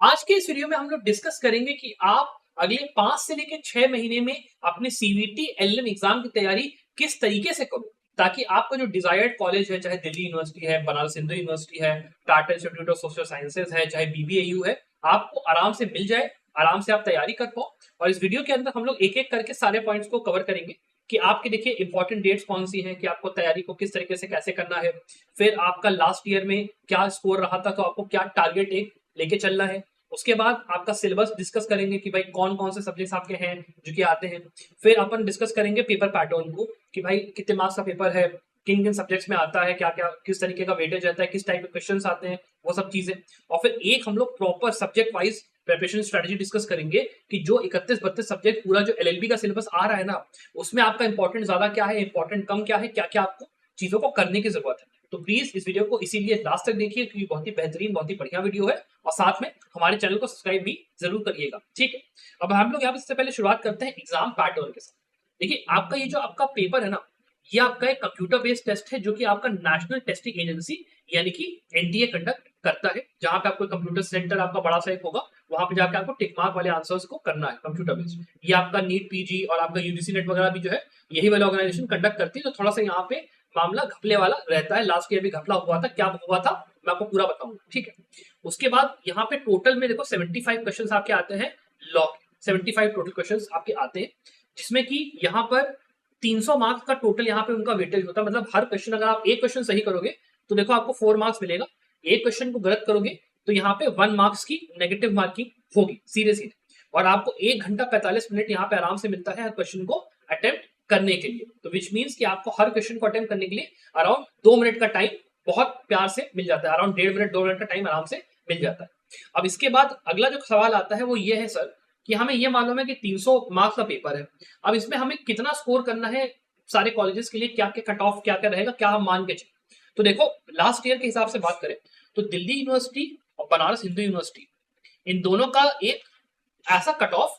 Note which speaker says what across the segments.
Speaker 1: आज के इस वीडियो में हम लोग डिस्कस करेंगे कि आप अगले 5 से लेकर 6 महीने में अपने सीवीटी एलएम एग्जाम की तैयारी किस तरीके से करो, ताकि आपका जो डिजायर्ड कॉलेज है, चाहे दिल्ली यूनिवर्सिटी है, बनारस हिंदू यूनिवर्सिटी है, Tata institute of social sciences है, चाहे बीबीएयू है, आपको आराम से मिल जाए, आराम से आप तैयारी कर पाओ। और इस वीडियो के अंदर हम लोग एक एक करके सारे पॉइंट्स को कवर करेंगे कि आपके देखिए इंपॉर्टेंट डेट्स कौन सी हैं, कि आपको तैयारी को किस तरीके से कैसे करना है, फिर आपका लास्ट ईयर में क्या स्कोर रहा था, तो आपको क्या टारगेट एक लेके चलना है। उसके बाद आपका सिलेबस डिस्कस करेंगे कि भाई कौन कौन से सब्जेक्ट्स आपके हैं जो कि आते हैं। फिर अपन डिस्कस करेंगे पेपर पैटर्न को कि भाई कितने मार्क्स का पेपर है, किन किन सब्जेक्ट्स में आता है, क्या क्या किस तरीके का वेटेज रहता है, किस टाइप के क्वेश्चंस आते हैं, वो सब चीजें। और फिर एक हम लोग proper subject wise preparation strategy discuss करेंगे कि जो 31-32 सब्जेक्ट पूरा जो एलएलबी का सिलेबस आ रहा है ना, उसमें आपका इंपॉर्टेंट ज्यादा क्या है, इंपॉर्टेंट कम क्या है, क्या क्या आपको चीजों को करने की जरूरत है। तो प्लीज इस वीडियो को इसीलिए लास्ट तक देखिए क्योंकि बहुत ही बेहतरीन, बहुत ही बढ़िया वीडियो है। और साथ में हमारे चैनल को सब्सक्राइब भी जरूर करिएगा, ठीक है। अब हम लोग यहाँ पे सबसे पहले शुरुआत करते हैं एग्जाम पैटर्न के साथ। देखिए आपका ये जो आपका पेपर है ना, ये आपका एक कंप्यूटर बेस्ड टेस्ट है जो कि आपका नेशनल टेस्टिंग एजेंसी यानी कि एनटीए कंडक्ट करता है, जहां पे आपको कंप्यूटर सेंटर आपका बड़ा सा एक होगा, वहां पे जाके आपको टिक मार्क वाले आंसर्स को करना है कंप्यूटर बेस्ड। ये आपका नीट पीजी और आपका यूजीसी नेट वगैरह भी जो है यही वाले ऑर्गेनाइजेशन कंडक्ट करती है। तो थोड़ा सा यहाँ पे मामला घपले वाला रहता है। लास्ट ईयर भी घपला हुआ था, क्या हुआ था मैं आपको पूरा बताऊंगा, ठीक है। उसके बाद यहाँ पे टोटल में देखो 75 क्वेश्चन आपके आते हैं लॉ के, 75 टोटल क्वेश्चन आपके आते हैं, जिसमें कि यहाँ पर 300 मार्क्स का टोटल यहाँ पे उनका वेटेज होता है। मतलब हर क्वेश्चन अगर आप एक क्वेश्चन सही करोगे तो देखो आपको 4 मार्क्स मिलेगा, एक क्वेश्चन को गलत करोगे तो यहाँ पे 1 मार्क्स की नेगेटिव मार्किंग होगी सीधे सीधे। और आपको 1 घंटा 45 मिनट यहाँ पे आराम से मिलता है हर क्वेश्चन को अटेम्प्ट करने के लिए। तो विच मीन्स कि आपको हर क्वेश्चन को अटेम्प्ट करने के लिए अराउंड 2 मिनट का टाइम बहुत प्यार से मिल जाता है, अराउंड 1.5 मिनट 2 मिनट का टाइम आराम से मिल जाता है। अब इसके बाद अगला जो सवाल आता है वो ये है सर कि हमें ये मालूम है कि 300 मार्क्स का पेपर है, अब इसमें हमें कितना स्कोर करना है सारे कॉलेजेस के लिए, क्या क्या कट ऑफ क्या क्या रहेगा, क्या हम मान के चले। तो देखो लास्ट ईयर के हिसाब से बात करें तो दिल्ली यूनिवर्सिटी और बनारस हिंदू यूनिवर्सिटी, इन दोनों का एक ऐसा कट ऑफ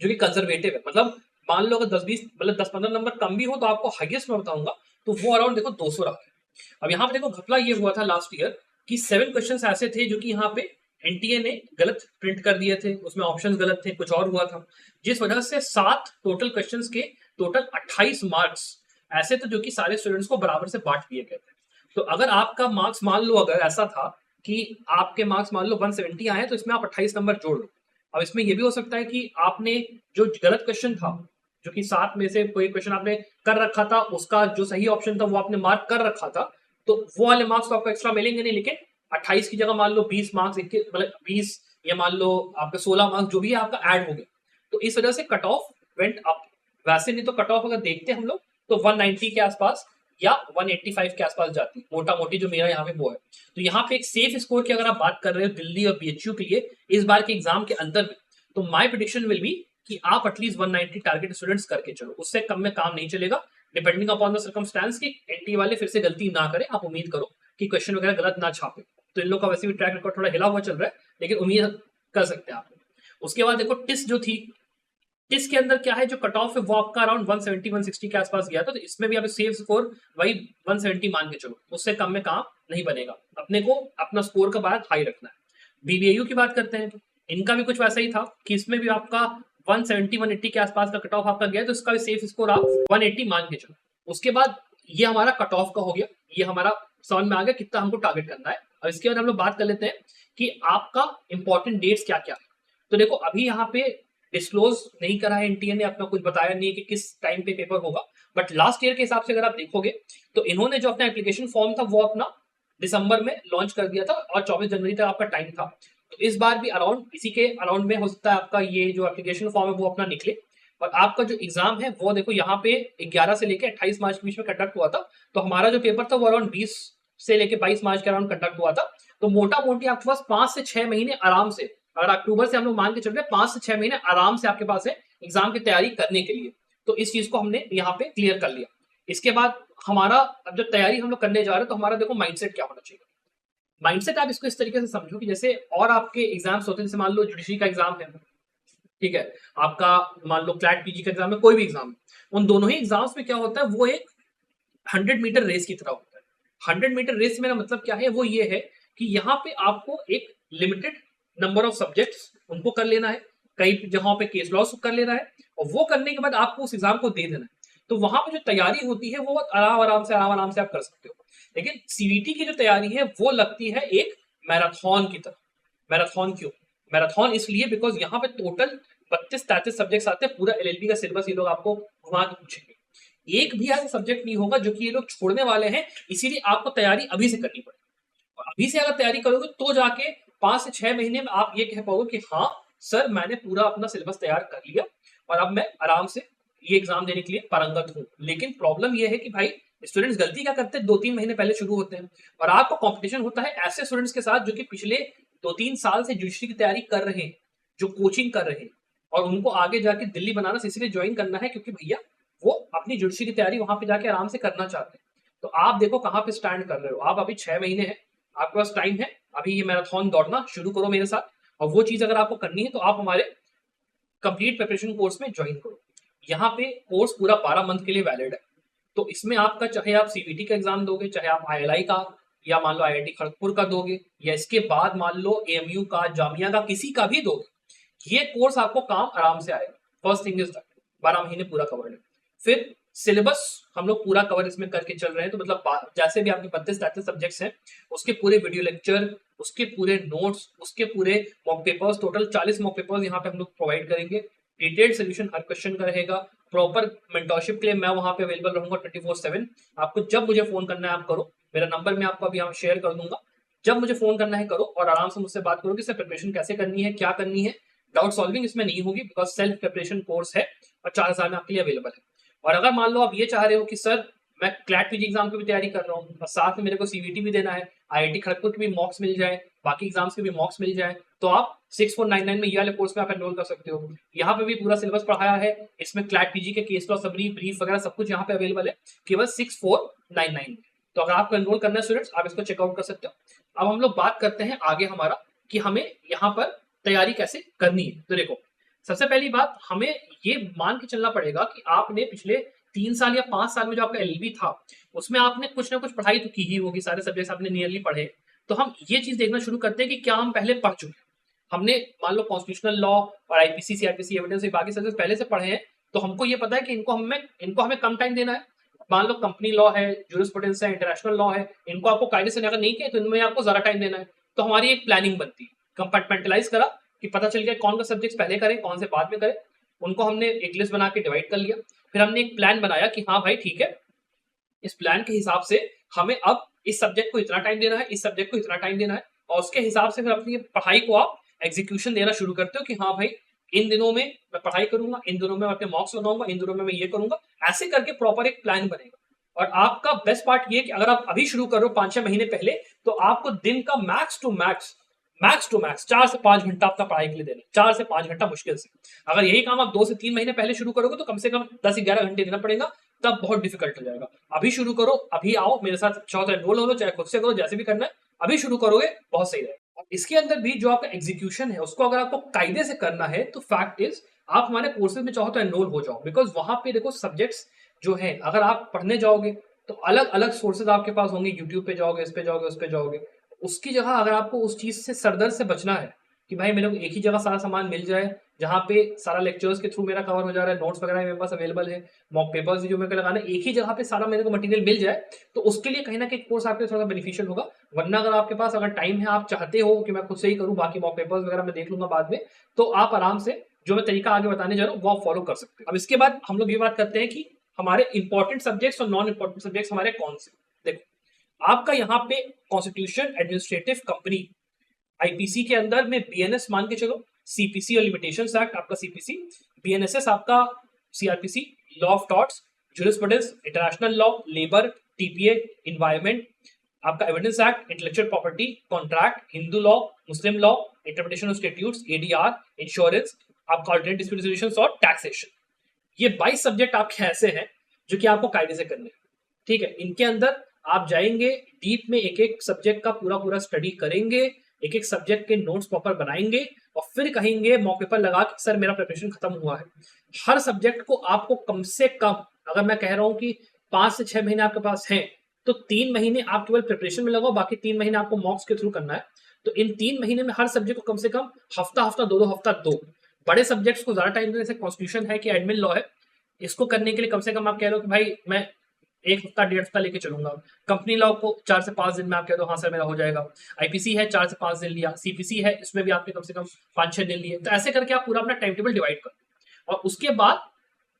Speaker 1: जो कि कंजर्वेटिव है। मतलब मान लो अगर 10-20 मतलब 10-15 नंबर कम भी हो तो आपको हाईएस्ट मैं बताऊंगा तो वो अराउंड देखो 200 रहा है। अब यहाँ पे देखो घपला ये हुआ था लास्ट ईयर कि 7 क्वेश्चंस ऐसे थे जो कि यहाँ पे एनटीए ने गलत प्रिंट कर दिए थे, उसमें ऑप्शंस गलत थे, कुछ और हुआ था, जिस वजह से 7 टोटल क्वेश्चंस के टोटल 28 मार्क्स ऐसे थे जो कि सारे स्टूडेंट्स को बराबर से बांट दिए गए थे। तो अगर आपका मार्क्स मान लो अगर ऐसा था कि आपके मार्क्स मान लो 170 आए तो इसमें आप 28 नंबर जोड़ लो। अब इसमें यह भी हो सकता है कि आपने जो गलत क्वेश्चन था, जो कि 7 में से कोई क्वेश्चन आपने कर रखा था, उसका जो सही ऑप्शन था वो आपने मार्क कर रखा था, तो वो वाले मार्क्स तो आपको एक्स्ट्रा मिलेंगे नहीं, लेकिन 28 की जगह मान लो 20 मार्क्स, मतलब 20 या मान लो आपका 16 मार्क्स जो भी है आपका ऐड हो गया। तो इस वजह से कट ऑफ वेंट अप। वैसे नहीं तो कट ऑफ अगर देखते हम लोग तो 190 के आसपास या 185 के आसपास जाती है, मोटा मोटी जो मेरा यहाँ पे वो है। तो यहाँ पे एक सेफ स्कोर की अगर आप बात कर रहे हो दिल्ली और बीएचयू के लिए इस बार के एग्जाम के अंदर में, तो माय प्रेडिक्शन विल बी कि आप एटलीस्ट 190 टारगेट स्टूडेंट्स करके चलो, उससे कम में काम नहीं चलेगा। डिपेंडिंग अपॉन द सर्कमस्टेंस कि एनटी वाले फिर से गलती ना करें, आप उम्मीद करो कि क्वेश्चन वगैरह गलत ना छापे। तो इन लोग का वैसे भी ट्रैक रिकॉर्ड थोड़ा हिला हुआ चल रहा है, लेकिन उम्मीद कर सकते हैं आप। उसके बाद देखो टिस जो थी, टिस के अंदर क्या है जो कट ऑफ है वो आपका अराउंड 170-160 के आसपास गया था। तो इसमें भी आप सेफ स्कोर वही 170 मान के चलो, उससे कम में काम नहीं बनेगा, अपने को अपना स्कोर का बात हाई रखना है। बीबीएयू की बात करते हैं तो इनका भी कुछ वैसा ही था कि इसमें भी आपका 170-180 के आसपास का कट ऑफ आपका गया, तो इसका भी सेफ स्कोर आप 180 मान के चलो। उसके बाद ये हमारा कट ऑफ का हो गया, ये हमारा समझ में आ गया कितना हमको टारगेट करना है। और इसके बाद हम लोग बात कर लेते हैं कि आपका इंपॉर्टेंट डेट्स क्या क्या है। तो देखो अभी यहाँ पे डिस्क्लोज नहीं करा है एनटीए ने, अपना कुछ बताया नहीं है कि किस टाइम पे पेपर होगा, बट लास्ट ईयर के हिसाब से अगर आप देखोगे तो इन्होंने जो अपना एप्लीकेशन फॉर्म था वो अपना दिसंबर में लॉन्च कर दिया था और 24 जनवरी तक आपका टाइम था। तो इस बार भी अराउंड इसी के अराउंड में हो सकता है आपका ये जो एप्लीकेशन फॉर्म है वो अपना निकले। और आपका जो एग्जाम है वो देखो यहाँ पे 11 से लेके 28 मार्च के बीच में कंडक्ट हुआ था। तो हमारा जो पेपर था वो अराउंड 20 से लेके 22 मार्च के अराउंड कंडक्ट हुआ था। तो मोटा मोटी आपके पास 5 से 6 महीने आराम से, अगर अक्टूबर से हम लोग मान के चल रहे हैं 5 से 6 महीने आराम से आपके पास है एग्जाम की तैयारी करने के लिए। तो इस चीज को हमने यहाँ पे क्लियर कर लिया। इसके बाद हमारा अब जो तैयारी हम लोग करने जा रहे हैं तो हमारा देखो माइंडसेट क्या होना चाहिए। माइंडसेट आप इसको इस तरीके से समझो कि जैसे और आपके एग्जाम्स होते हैं, जैसे मान लो जुडिशरी का एग्जाम है, ठीक है, आपका मान लो क्लैट पीजी का एग्जाम है, कोई भी एग्जाम, उन दोनों ही एग्जाम्स में क्या होता है वो एक 100 मीटर रेस की तरह होता है। 100 मीटर रेस से मेरा मतलब क्या है, वो ये है कि यहाँ पे आपको एक लिमिटेड नंबर ऑफ सब्जेक्ट्स उनको कर लेना है, कई जगहों पे केस लॉस कर लेना है, और वो करने के बाद आपको उस एग्जाम को दे देना है। तो वहां पे जो तैयारी होती है वो आराम आराम से आप कर सकते हो। लेकिन सीवीटी की जो तैयारी है वो लगती है एक मैराथन की तरह। मैराथन क्यों? मैराथन इसलिए बिकॉज यहाँ पे टोटल 32-33 सब्जेक्ट्स आते हैं, पूरा एलएलबी का सिलेबस ये लोग आपको घुमा के पूछेंगे। एक भी ऐसा सब्जेक्ट नहीं होगा जो कि ये लोग छोड़ने वाले हैं, इसीलिए आपको तैयारी अभी से करनी पड़ेगी। और अभी से अगर तैयारी करोगे तो जाके 5 से 6 महीने में आप ये कह पाओगे कि हाँ सर मैंने पूरा अपना सिलेबस तैयार कर लिया और अब मैं आराम से ये एग्जाम देने के लिए पारंगत हूँ। लेकिन प्रॉब्लम ये है कि भाई स्टूडेंट्स गलती क्या करते हैं, 2-3 महीने पहले शुरू होते हैं और आपका कंपटीशन होता है ऐसे स्टूडेंट्स के साथ जो कि पिछले 2-3 साल से जुडिशरी की तैयारी कर रहे हैं, जो कोचिंग कर रहे हैं, और उनको आगे जाके दिल्ली बनारस इसलिए ज्वाइन करना है क्योंकि भैया वो अपनी जुडिशरी की तैयारी वहां पे जाके आराम से करना चाहते हैं। तो आप देखो कहाँ पे स्टैंड कर रहे हो। आप अभी 6 महीने हैं, आपके पास टाइम है, अभी ये मैराथन दौड़ना शुरू करो मेरे साथ। और वो चीज अगर आपको करनी है तो आप हमारे कंप्लीट प्रिपरेशन कोर्स में ज्वाइन करो। यहाँ पे कोर्स पूरा 12 मंथ के लिए वैलिड है। तो इसमें आपका चाहे आप सीबीटी का एग्जाम दोगे, चाहे आप आईएलआई का, या मान लो आईआईटी खड़गपुर का दोगे, या इसके बाद मान लो एएमयू का, जामिया का, किसी का भी दोगे, ये कोर्स आपको काम आराम से आएगा। फर्स्ट थिंग इज दैट 12 महीने पूरा कवर्ड है। फिर सिलेबस हम लोग पूरा कवर इसमें करके चल रहे हैं। तो मतलब जैसे भी आपके 32-33 सब्जेक्ट्स हैं, उसके पूरे वीडियो लेक्चर, उसके पूरे नोट्स, उसके पूरे mock papers, total 40 mock papers यहाँ पे हम लोग प्रोवाइड करेंगे। डिटेल्ड सोल्यूशन हर क्वेश्चन का रहेगा। प्रॉपर मेंटरशिप के लिए मैं वहां पे अवेलेबल रहूंगा 24/7। आपको जब मुझे फोन करना है आप करो, मेरा नंबर मैं आपको अभी यहाँ शेयर कर दूंगा। जब मुझे फोन करना है करो और आराम से मुझसे बात करो कि सर प्रिपरेशन कैसे करनी है, क्या करनी है। डाउट सॉल्विंग इसमें नहीं होगी बिकॉज सेल्फ प्रिपरेशन कोर्स है और 4 साल में आपके लिए अवेलेबल है। और अगर मान लो आप ये चाह रहे हो कि सर मैं क्लैट पीजी एग्जाम की भी तैयारी कर रहा हूँ और साथ में मेरे को सीवीटी भी देना है, आईआईटी खड़गपुर की भी मॉक्स मिल जाए, बाकी एग्जाम्स के भी मॉक्स मिल जाए, तो आप 6499 में ये वाले कोर्स में आप एनरोल कर सकते हो। यहाँ पे भी पूरा सिलेबस पढ़ाया है, इसमें क्लैट पीजी के केस लॉ समरी, ब्रीफ वगैरह सब कुछ यहाँ पे अवेलेबल है केवल 6499 में। तो अगर आपको एनरोल करना है स्टूडेंट्स, आप इसको चेकआउट कर सकते हो। अब हम लोग बात करते हैं आगे हमारा कि हमें यहाँ पर तैयारी कैसे करनी है। तो देखो सबसे पहली बात, हमें ये मान के चलना पड़ेगा कि आपने पिछले 3 साल या 5 साल में जो आपका एलएलबी था उसमें आपने कुछ ना कुछ पढ़ाई तो की ही होगी, सारे सब्जेक्ट्स आपने नियरली पढ़े। तो हम ये चीज देखना शुरू करते हैं कि क्या हम पहले पढ़ चुके हैं। हमने मान लो कॉन्स्टिट्यूशनल लॉ और आईपीसी, सीआरपीसी, एविडेंस, बाकी सब्जेक्ट पहले से पढ़े हैं, तो हमको ये पता है कि इनको हमें कम टाइम देना है। मान लो कंपनी लॉ है, जूरिस्प्रूडेंस है, इंटरनेशनल लॉ है, इनको आपको कायदे से अगर नहीं किया तो इनमें आपको ज्यादा टाइम देना है। तो हमारी एक प्लानिंग बनती है, कंपार्टमेंटलाइज करा कि पता चल गया कौन सा सब्जेक्ट पहले करें, कौन से बाद में करें। उनको हमने एक लिस्ट बना के डिवाइड कर लिया। फिर हमने एक प्लान बनाया कि हाँ भाई ठीक है, इस प्लान के हिसाब से हमें अब इस सब्जेक्ट को इतना टाइम देना है, इस सब्जेक्ट को इतना टाइम देना है, और उसके हिसाब से फिर अपनी पढ़ाई को आप एग्जीक्यूशन देना शुरू करते हो कि हाँ भाई इन दिनों में मैं पढ़ाई करूंगा, इन दिनों में मैं अपने मॉक्स लगाऊंगा, इन दिनों में मैं ये करूंगा। ऐसे करके प्रॉपर एक प्लान बनेगा। और आपका बेस्ट पार्ट ये कि अगर आप अभी शुरू करो 5-6 महीने पहले, तो आपको दिन का मैक्स टू मैक्स 4 से 5 घंटा आपका पढ़ाई के लिए देना, 4 से 5 घंटा मुश्किल से। अगर यही काम आप 2 से 3 महीने पहले शुरू करोगे तो कम से कम 10-11 घंटे देना पड़ेगा, तब बहुत डिफिकल्ट हो जाएगा। अभी शुरू करो, अभी आओ मेरे साथ, चाहो तो एनरोल हो लो, चाहे खुद से करो, जैसे भी करना है अभी शुरू करोगे बहुत सही रहेगा। इसके अंदर भी जो आपका एग्जीक्यूशन है उसको अगर आपको कायदे से करना है तो फैक्ट इज आप हमारे कोर्सेज में चाहो तो एनरोल हो जाओ। बिकॉज वहां पे देखो सब्जेक्ट्स जो है अगर आप पढ़ने जाओगे तो अलग अलग सोर्सेज आपके पास होंगे, यूट्यूब पे जाओगे, इस पे जाओगे, उस पे जाओगे। उसकी जगह अगर आपको उस चीज से सरदर्द से बचना है कि भाई मेरे को एक ही जगह सारा सामान मिल जाए, जहाँ पे सारा लेक्चर्स के थ्रू मेरा कवर हो जा रहा है, नोट्स वगैरह मेरे पास अवेलेबल है, मॉक पेपर्स भी जो मेरे को लगाना है, एक ही जगह पे सारा मेरे को मटेरियल मिल जाए, तो उसके लिए कहीं ना कहीं कोर्स आपके थोड़ा सा बेनिफिशियल होगा। वरना अगर आपके पास अगर टाइम है, आप चाहते हो कि मैं खुद से ही करूँ, बाकी मॉक पेपर्स वगैरह मैं देख लूंगा बाद में, तो आप आराम से जो मैं तरीका आगे बताने जा रहा हूँ वो आप फॉलो कर सकते हैं। अब इसके बाद हम लोग ये बात करते हैं कि हमारे इंपॉर्टेंट सब्जेक्ट्स और नॉन इंपॉर्टेंट सब्जेक्ट्स हमारे कौन से। देखो आपका यहाँ पे कॉन्स्टिट्यूशन, एडमिनिस्ट्रेटिव, कंपनी, आईपीसी के अंदर में बीएनएस मान के चलो, सीपीसी और लिमिटेशंस एक्ट आपका सीपीसी, बीएनएसएस आपका CrPC, law of torts, jurisprudence, international law, labour, TPA, environment, आपका evidence act, intellectual property, contract, Hindu law, Muslim law, interpretation of statutes, ADR, insurance, आपका ऑल्टरनेट डिस्प्यूट रेजोल्यूशन और taxation. ये 22 subject आपके ऐसे हैं जो कि आपको कायदे से करने हैं। ठीक है, इनके अंदर आप जाएंगे डीप में, एक एक सब्जेक्ट का पूरा पूरा स्टडी करेंगे, एक एक सब्जेक्ट के नोट्स प्रॉपर बनाएंगे और फिर कहेंगे मॉक पेपर लगा कि सर मेरा प्रिपरेशन खत्म हुआ है। हर सब्जेक्ट को आपको कम से कम, अगर मैं कह रहा हूं कि 5 से 6 महीने आपके पास हैं, तो 3 महीने आप केवल प्रिपरेशन में लगाओ, बाकी 3 महीने आपको मॉक्स के थ्रू करना है। तो इन 3 महीने में हर सब्जेक्ट को कम से कम हफ्ता हफ्ता दो हफ्ता दो, बड़े सब्जेक्ट्स को ज्यादा टाइम देने से कॉन्स्टिट्यूशन है कि एडमिन लॉ है, इसको करने के लिए कम से कम आप कह लो कि भाई मैं 1 हफ्ता 1.5 हफ्ता लेके चलूंगा। कंपनी लॉ को 4 से 5 दिन में आप कह दो हाँ सर मेरा हो जाएगा। आईपीसी है 4 से 5 दिन लिया, सीपीसी है इसमें भी आपने कम से कम 5-6 दिन लिए। तो ऐसे करके आप पूरा अपना टाइम टेबल डिवाइड करो और उसके बाद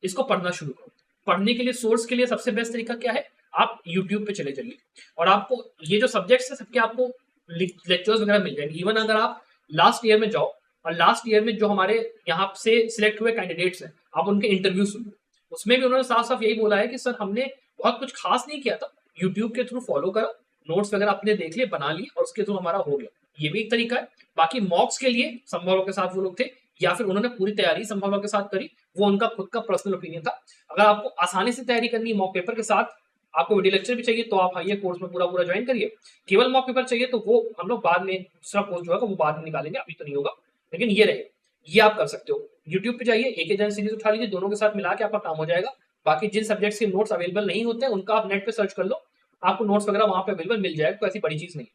Speaker 1: इसको पढ़ना शुरू करो। पढ़ने के लिए सोर्स के लिए सबसे बेस्ट तरीका क्या है, आप यूट्यूब पे चले जाइए और आपको ये जो सब्जेक्ट्स है सबके आपको लेक्चर्स वगैरह मिल जाएंगे। इवन अगर आप लास्ट ईयर में जाओ और लास्ट ईयर में जो हमारे यहाँ से सिलेक्ट हुए कैंडिडेट्स हैं आप उनके इंटरव्यू सुनो, उसमें भी उन्होंने साफ साफ यही बोला है कि सर हमने बहुत कुछ खास नहीं किया था, यूट्यूब के थ्रू फॉलो करो, नोट्स वगैरह अपने देख लिए बना लिए और उसके थ्रू हमारा हो गया। ये भी एक तरीका है। बाकी मॉक्स के लिए संभव के साथ वो लोग थे या फिर उन्होंने पूरी तैयारी संभव के साथ करी, वो उनका खुद का पर्सनल ओपिनियन था। अगर आपको आसानी से तैयारी करनी है मॉक पेपर के साथ, आपको वीडियो लेक्चर भी चाहिए तो आप आइए कोर्स में पूरा पूरा ज्वाइन करिए। केवल मॉक पेपर चाहिए तो वो हम लोग बाद में दूसरा कोर्स जो है वो बाद में निकालेंगे, अभी तो नहीं होगा, लेकिन ये रहे, ये आप कर सकते हो। यूट्यूब पे जाइए, एक एजेंट सीरीज उठा लीजिए, दोनों के साथ मिला के आपका काम हो जाएगा। बाकी जिन सब्जेक्ट्स के नोट्स अवेलेबल नहीं होते हैं उनका आप नेट पे सर्च कर लो, आपको नोट्स वगैरह वहां पे अवेलेबल मिल जाएगा, कोई ऐसी बड़ी चीज नहीं।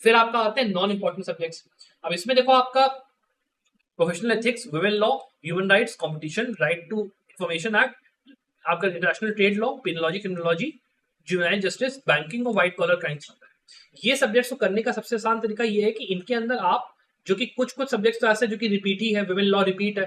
Speaker 1: फिर आपका आते हैं नॉन इंपॉर्टेंट सब्जेक्ट्स। अब इसमें देखो आपका professional ethics, women law, human rights, competition, right to information act, आपका international trade law, penology, criminology, juvenile justice, banking और व्हाइट कॉलर क्राइम्स आता है। ये सब्जेक्ट्स को करने का सबसे आसान तरीका ये है कि इनके अंदर आप जो कि कुछ सब्जेक्ट्स तो ऐसे जो कि रिपीट ही है, वुमेन लॉ रिपीट है,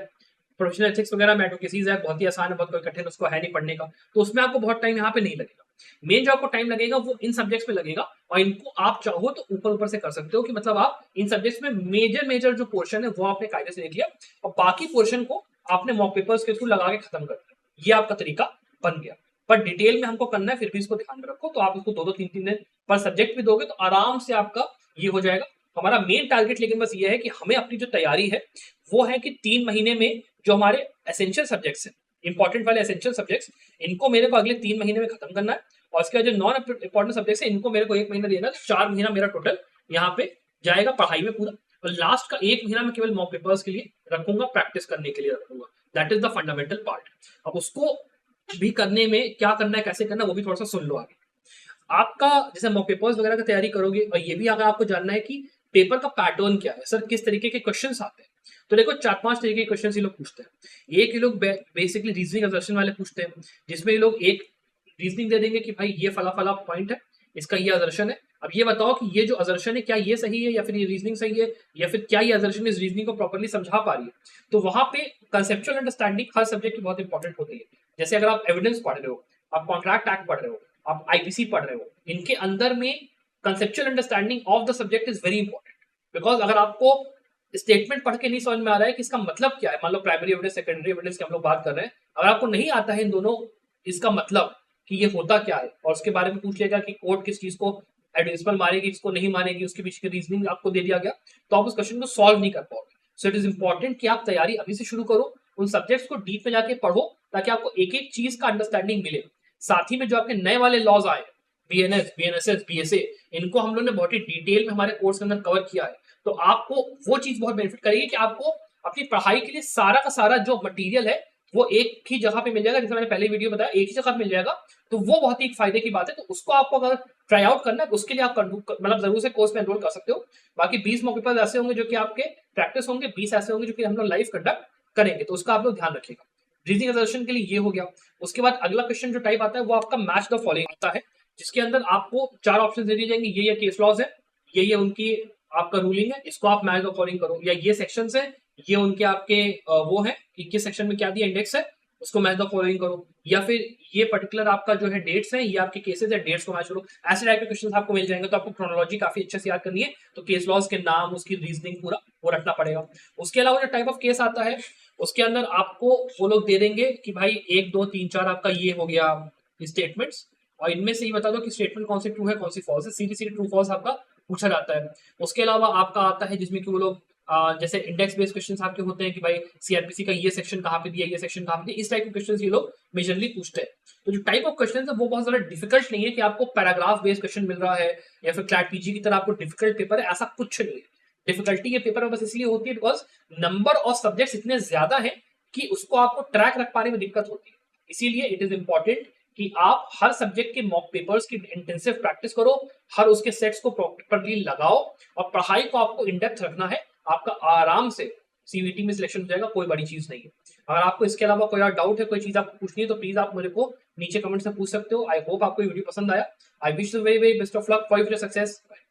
Speaker 1: प्रोफेशनल एथिक्स वगैरह में एडवोकेसीज है, बहुत ही आसान है, बहुत कोई कठिन उसको है नहीं पढ़ने का, तो उसमें आपको बहुत टाइम यहाँ पे नहीं लगेगा। मेन जो आपको टाइम लगेगा वो इन सब्जेक्ट्स में लगेगा और इनको आप चाहो तो ऊपर ऊपर से कर सकते हो कि मतलब आप इन सब्जेक्ट्स में मेजर जो पोर्शन है वो आपने कायदे से देख लिया और बाकी पोर्शन को आपने मॉक पेपर्स के थ्रू लगा के खत्म कर दिया। ये आपका तरीका बन गया। पर डिटेल में हमको करना है, फिर भी इसको ध्यान में रखो। तो आप इसको 2-3 दिन पर सब्जेक्ट भी दोगे तो आराम से आपका ये हो जाएगा। हमारा मेन टारगेट लेकिन बस ये है कि हमें अपनी जो तैयारी है वो है कि 3 महीने में जो हमारे एसेंशियल सब्जेक्ट्स हैं, इंपॉर्टेंट वाले एसेंशियल सब्जेक्ट्स, इनको मेरे को अगले 3 महीने में खत्म करना है और इसके बाद जो नॉन इंपॉर्टेंट सब्जेक्ट्स है इनको मेरे को 1 महीना देना है। 4 महीना मेरा टोटल यहाँ पे जाएगा पढ़ाई में पूरा, और लास्ट का 1 महीना मैं केवल मॉक पेपर्स के लिए रखूंगा, प्रैक्टिस करने के लिए रखूंगा। That is the fundamental part. अब उसको भी करने में क्या करना है, कैसे करना है, वो भी थोड़ा सा सुन लो आगे। आपका जैसे मॉक पेपर्स वगैरह की तैयारी करोगे और ये भी अगर आपको जानना है कि पेपर का पैटर्न क्या है, सर किस तरीके के क्वेश्चंस आते हैं, तो देखो 4-5 तरीके के क्वेश्चंस ये लोग पूछते हैं। एक ये लोग बेसिकली रीजनिंग असर्शन वाले पूछते हैं, जिसमें ये लोग एक रीजनिंग दे देंगे कि भाई ये फला फला पॉइंट है, इसका ये असर्शन है, अब ये बताओ कि ये जो असर्शन है क्या ये सही है या फिर ये रीजनिंग सही है, या फिर क्या ये असर्शन इस रीजनिंग को प्रॉपर्ली समझा पा रही है। तो वहां पे कंसेप्चुअल अंडरस्टैंडिंग हर सब्जेक्ट की बहुत इंपॉर्टेंट होती है। जैसे अगर आप एविडेंस पढ़ रहे हो, आप कॉन्ट्रैक्ट एक्ट पढ़ रहे हो, आप आईपीसी पढ़ रहे हो, इनके अंदर में conceptual understanding of the subject is very important. Because अगर आपको स्टेटमेंट पढ़ के नहीं समझ में आ रहा है कि इसका मतलब क्या है, मान लो प्राइमरी एविडेंस सेकेंडरी एविडेंस की हम लोग बात कर रहे हैं, अगर आपको नहीं आता है इन दोनों इसका मतलब कि ये होता क्या है और उसके बारे में पूछ लेगा कि कोर्ट किस चीज को एडमिसिबल मानेगी, इसको नहीं मानेगी, उसके पीछे की रीजनिंग आपको दे दिया गया, तो आप उस क्वेश्चन को सॉल्व नहीं कर पाओगे। सो इट इज इंपॉर्टेंट कि आप तैयारी अभी से शुरू करो, उन सब्जेक्ट्स को डीप में जाके पढ़ो ताकि आपको एक एक चीज का अंडरस्टैंडिंग मिले। साथ ही में जो आपके नए वाले लॉज आए, बीएनएस, बीएनएसएस, बीएसए, इनको हम लोग ने बहुत ही डिटेल में हमारे कोर्स के अंदर कवर किया है, तो आपको वो चीज बहुत बेनिफिट करेगी कि आपको अपनी पढ़ाई के लिए सारा का सारा जो मटेरियल है वो एक ही जगह पे मिल जाएगा। जैसे मैंने पहले वीडियो बताया एक ही जगह मिल जाएगा, तो वो बहुत ही फायदे की बात है। तो उसको आपको अगर ट्राई आउट करना है उसके लिए आप मतलब जरूर से कोर्स में एनरोल कर सकते हो। बाकी 20 मॉक पेपर्स ऐसे होंगे जो कि आपके प्रैक्टिस होंगे, 20 ऐसे होंगे जो कि हम लोग लाइव कंडक्ट करेंगे, तो उसका आप लोग ध्यान रखिएगा। रीजनिंग असर्शन के लिए ये हो गया। उसके बाद अगला क्वेश्चन जो टाइप आता है वो आपका मैच द फॉलोइंग आता है, जिसके अंदर आपको 4 ऑप्शन दे दिए जाएंगे, ये केस लॉज है, ये उनकी आपका रूलिंग है, इसको आप मैच द फॉलोइंग करो, या ये सेक्शंस है, ये उनके आपके वो है कि किस सेक्शन में क्या दिया इंडेक्स है, उसको मैच द फॉलोइंग करो, या फिर ये पर्टिकुलर आपका जो है डेट्स है, ये आपके केसेस है, डेट्स को मैच करो। ऐसे टाइप के क्वेश्चंस आपको मिल जाएंगे। तो आपको क्रोनोलॉजी काफी अच्छे से याद करनी है, तो केस लॉज के नाम, उसकी रीजनिंग पूरा वो रखना पड़ेगा। उसके अलावा जो टाइप ऑफ केस आता है उसके अंदर आपको वो लोग दे देंगे कि भाई 1 2 3 4 आपका ये हो गया स्टेटमेंट्स, और इनमें से ही बता दो कि स्टेटमेंट कौन सी ट्रू है कौन सी फॉल्स है, सीधी सीधी ट्रू फॉल्स आपका पूछा जाता है। उसके अलावा आपका आता है जिसमें कि वो लोग जैसे इंडेक्स बेस्ड क्वेश्चंस आपके होते हैं कि भाई सीआरपीसी का ये सेक्शन कहाँ पे दिया, ये सेक्शन कहाँ पे दिया, इस टाइप के क्वेश्चंस ये लोग मेजरली पूछते हैं। तो जो टाइप ऑफ क्वेश्चंस है वो बहुत ज्यादा डिफिकल्ट नहीं है कि आपको पैराग्राफ बेस्ड क्वेश्चन मिल रहा है या फिर क्लैट पीजी की तरह आपको डिफिकल्ट पेपर है, ऐसा कुछ नहीं है। डिफिकल्टी ये पेपर में बस इसलिए होती है बिकॉज नंबर ऑफ सब्जेक्ट्स इतने ज्यादा है कि उसको आपको ट्रैक रख पाने में दिक्कत होती है। इसीलिए इट इज इंपॉर्टेंट कि आप हर सब्जेक्ट के मॉक पेपर्स की इंटेंसिव प्रैक्टिस करो, हर उसके सेट्स को प्रॉपरली लगाओ और पढ़ाई को आपको इन डेप्थ रखना है। आपका आराम से सीवीटी में सिलेक्शन हो जाएगा, कोई बड़ी चीज नहीं है। अगर आपको इसके अलावा कोई और डाउट है, कोई चीज आपको पूछनी है, तो प्लीज आप मेरे को नीचे कमेंट से पूछ सकते हो। आई होप आपको ये वीडियो पसंद आया। I wish you very very best of luck for your success.